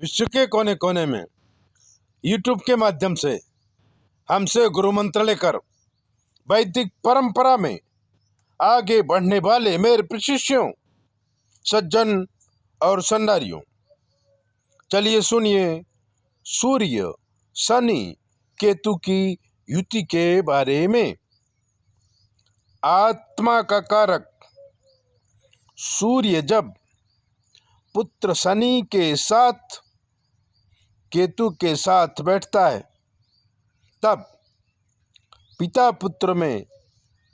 विश्व के कोने कोने में यूट्यूब के माध्यम से हमसे गुरु मंत्र लेकर वैदिक परंपरा में आगे बढ़ने वाले मेरे प्रशिष्यों, सज्जन और सन्नारियों, चलिए सुनिए सूर्य शनि केतु की युति के बारे में। आत्मा का कारक सूर्य जब पुत्र शनि के साथ केतु के साथ बैठता है तब पिता पुत्र में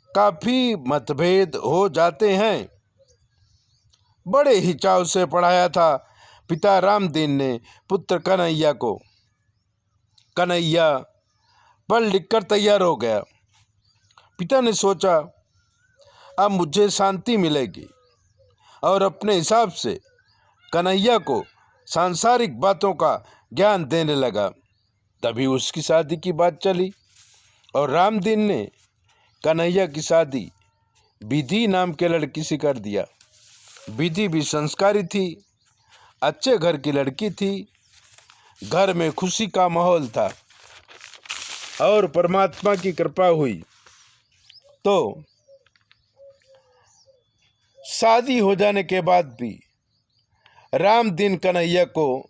काफी मतभेद हो जाते हैं। बड़े ही चाव से पढ़ाया था पिता रामदीन ने पुत्र कन्हैया को। कन्हैया पढ़ लिख कर तैयार हो गया। पिता ने सोचा अब मुझे शांति मिलेगी और अपने हिसाब से कन्हैया को सांसारिक बातों का ज्ञान देने लगा। तभी उसकी शादी की बात चली और रामदीन ने कन्हैया की शादी विधि नाम के लड़की से कर दिया। विधि भी संस्कारी थी, अच्छे घर की लड़की थी। घर में खुशी का माहौल था और परमात्मा की कृपा हुई तो शादी हो जाने के बाद भी रामदीन कन्हैया को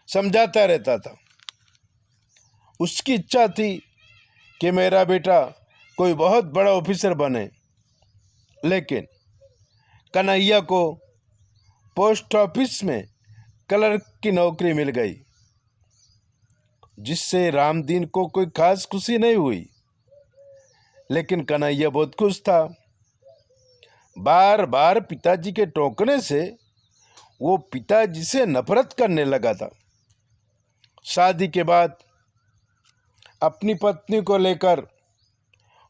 समझाता रहता था। उसकी इच्छा थी कि मेरा बेटा कोई बहुत बड़ा ऑफिसर बने, लेकिन कन्हैया को पोस्ट ऑफिस में क्लर्क की नौकरी मिल गई, जिससे रामदीन को कोई खास खुशी नहीं हुई। लेकिन कन्हैया बहुत खुश था। बार बार पिताजी के टोकने से वो पिताजी से नफरत करने लगा था। शादी के बाद अपनी पत्नी को लेकर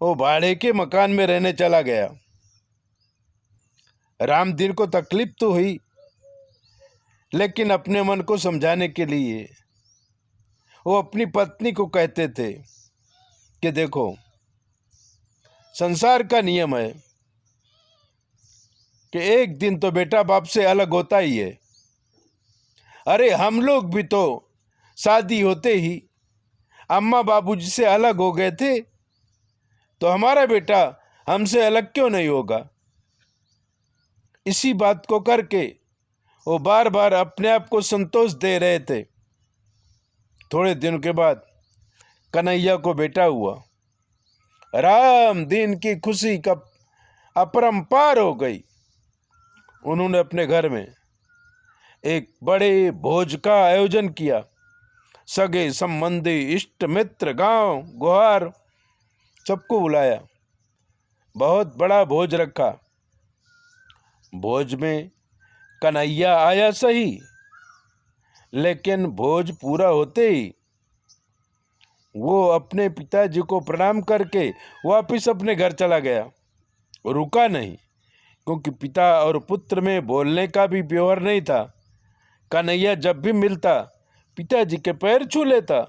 वो भाड़े के मकान में रहने चला गया। रामदीन को तकलीफ तो हुई, लेकिन अपने मन को समझाने के लिए वो अपनी पत्नी को कहते थे कि देखो, संसार का नियम है कि एक दिन तो बेटा बाप से अलग होता ही है। अरे हम लोग भी तो शादी होते ही अम्मा बाबूजी से अलग हो गए थे, तो हमारा बेटा हमसे अलग क्यों नहीं होगा। इसी बात को करके वो बार बार अपने आप को संतोष दे रहे थे। थोड़े दिनों के बाद कन्हैया को बेटा हुआ। रामदीन की खुशी का अपरंपार हो गई। उन्होंने अपने घर में एक बड़े भोज का आयोजन किया। सगे संबंधी इष्ट मित्र गांव गुहार सबको बुलाया। बहुत बड़ा भोज रखा। भोज में कन्हैया आया सही, लेकिन भोज पूरा होते ही वो अपने पिताजी को प्रणाम करके वापिस अपने घर चला गया। रुका नहीं, क्योंकि पिता और पुत्र में बोलने का भी व्यवहार नहीं था। कन्हैया जब भी मिलता पिताजी के पैर छू लेता,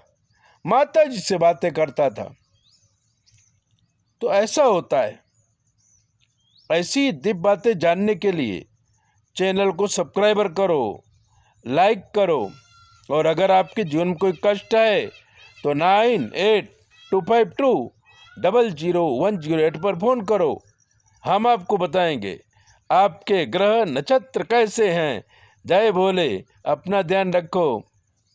माताजी से बातें करता था। तो ऐसा होता है। ऐसी दिव्य बातें जानने के लिए चैनल को सब्सक्राइबर करो, लाइक करो, और अगर आपके जीवन में कोई कष्ट है तो 9825200108 पर फोन करो। हम आपको बताएंगे आपके ग्रह नक्षत्र कैसे हैं। जय भोले, अपना ध्यान रखो।